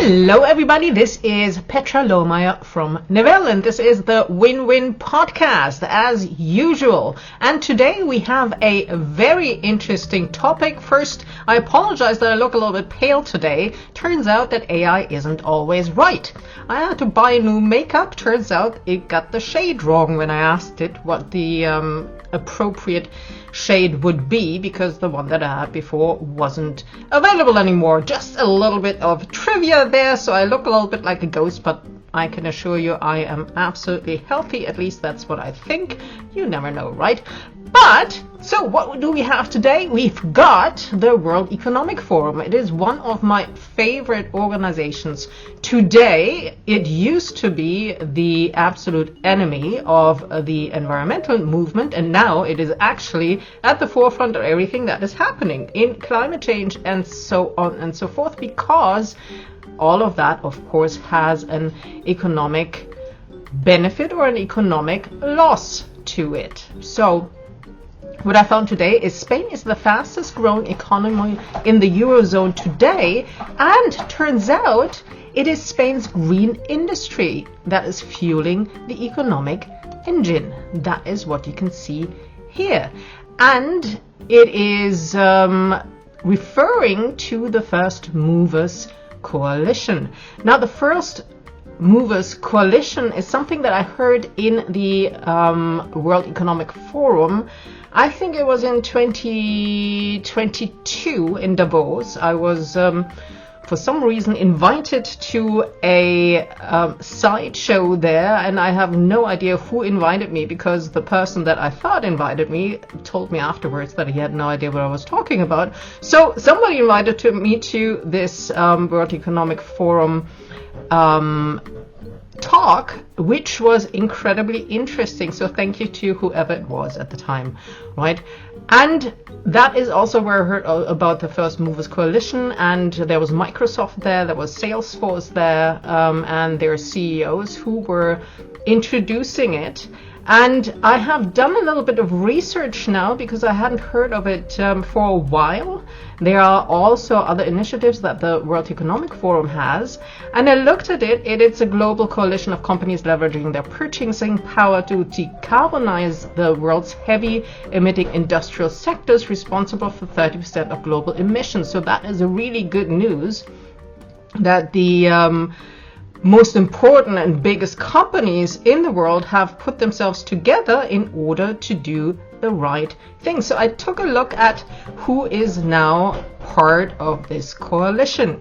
Hello everybody, this is Petra Lohmeyer from Neville and this is the Win-Win Podcast as usual. And today we have a very interesting topic. First, I apologize that I look a little bit pale today. Turns out that AI isn't always right. I had to buy new makeup. Turns out it got the shade wrong when I asked it what the appropriate shade would be, because the one that I had before wasn't available anymore. Just a little bit of trivia there, so I look a little bit like a ghost, but I can assure you I am absolutely healthy. At least that's what I think. You never know, right? But, so what do we have today? We've got the World Economic Forum. It is one of my favorite organizations. Today, it used to be the absolute enemy of the environmental movement, and now it is actually at the forefront of everything that is happening in climate change and so on and so forth, because all of that, of course, has an economic benefit or an economic loss to it. So what I found today is Spain is the fastest growing economy in the Eurozone today, and turns out it is Spain's green industry that is fueling the economic engine. That is what you can see here. And it is referring to the First Movers Coalition. Now, the First Movers Coalition is something that I heard in the World Economic Forum. I think it was in 2022 in Davos. I was, for some reason, invited to a side show there, and I have no idea who invited me, because the person that I thought invited me told me afterwards that he had no idea what I was talking about. So somebody invited me to this World Economic Forum talk, which was incredibly interesting. So thank you to whoever it was at the time, right? And that is also where I heard about the First Movers Coalition, and there was Microsoft there was Salesforce there, and their CEOs who were introducing it. And I have done a little bit of research now, because I hadn't heard of it for a while. There are also other initiatives that the World Economic Forum has. And I looked at it. It's a global coalition of companies leveraging their purchasing power to decarbonize the world's heavy emitting industrial sectors, responsible for 30% of global emissions. So that is a really good news that the most important and biggest companies in the world have put themselves together in order to do the right thing. So I took a look at who is now part of this coalition.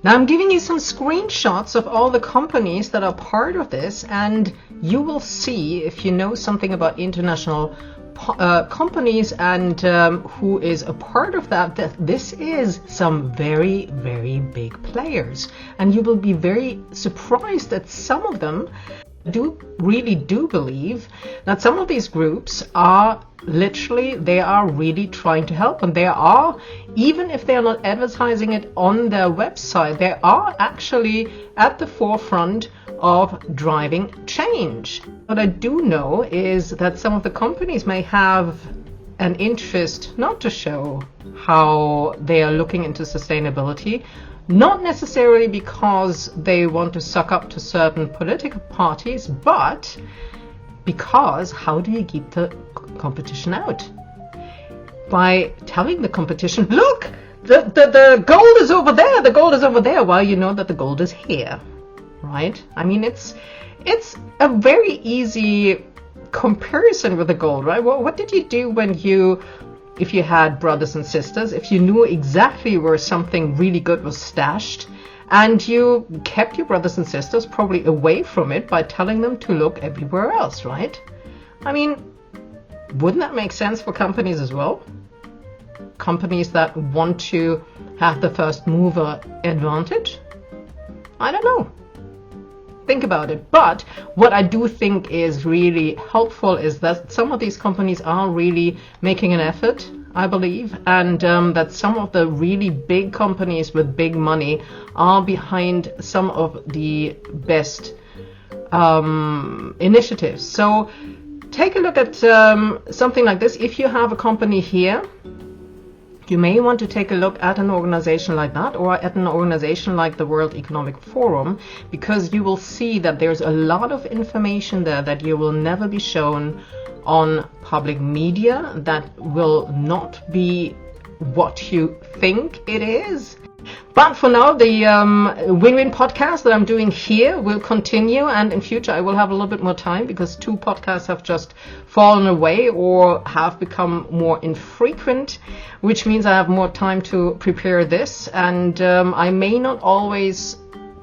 Now I'm giving you some screenshots of all the companies that are part of this, and you will see, if you know something about international companies and who is a part of that this is some very, very big players, and you will be very surprised that some of them really do believe that some of these groups are really trying to help, and they are, even if they are not advertising it on their website, they are actually at the forefront of driving change. What I do know is that some of the companies may have an interest not to show how they are looking into sustainability, not necessarily because they want to suck up to certain political parties, but because how do you keep the competition out? By telling the competition, look, the gold is over there, the gold is over there, while you know that the gold is here, right? I mean, it's a very easy comparison with the gold, right? Well, what did you do if you had brothers and sisters, if you knew exactly where something really good was stashed, and you kept your brothers and sisters probably away from it by telling them to look everywhere else, right? I mean, wouldn't that make sense for companies as well? Companies that want to have the first mover advantage? I don't know. Think about it. But what I do think is really helpful is that some of these companies are really making an effort, I believe, and that some of the really big companies with big money are behind some of the best initiatives. So take a look at something like this. If you have a company here you may want to take a look at an organization like that, or at an organization like the World Economic Forum, because you will see that there's a lot of information there that you will never be shown on public media, that will not be what you think it is. But for now, the Win-Win podcast that I'm doing here will continue, and in future I will have a little bit more time, because 2 podcasts have just fallen away or have become more infrequent, which means I have more time to prepare this, and I may not always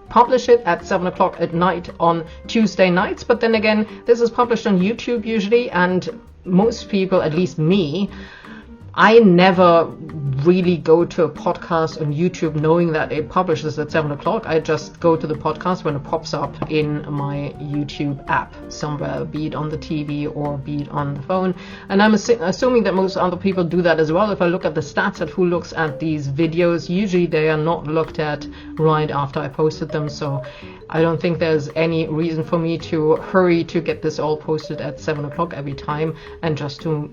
publish it at 7 o'clock at night on Tuesday nights, but then again, this is published on YouTube usually, and most people, at least me, I never really go to a podcast on YouTube knowing that it publishes at 7 o'clock. I just go to the podcast when it pops up in my YouTube app somewhere, be it on the TV or be it on the phone. And I'm assuming that most other people do that as well. If I look at the stats at who looks at these videos, usually they are not looked at right after I posted them. So I don't think there's any reason for me to hurry to get this all posted at 7 o'clock every time, and just to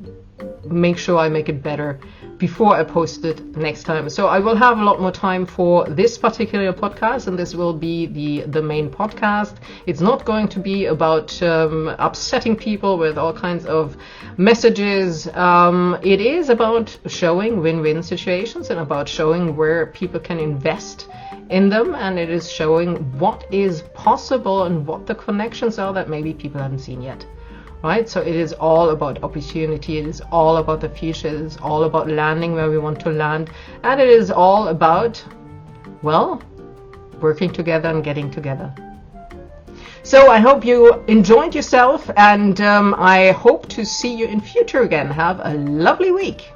make sure I make it better before I post it next time. So I will have a lot more time for this particular podcast, and this will be the main podcast. It's not going to be about upsetting people with all kinds of messages. It is about showing win-win situations and about showing where people can invest in them, and it is showing what is possible and what the connections are that maybe people haven't seen yet. Right? So it is all about opportunity. It is all about the future. It is all about landing where we want to land. And it is all about, well, working together and getting together. So I hope you enjoyed yourself, and I hope to see you in future again. Have a lovely week.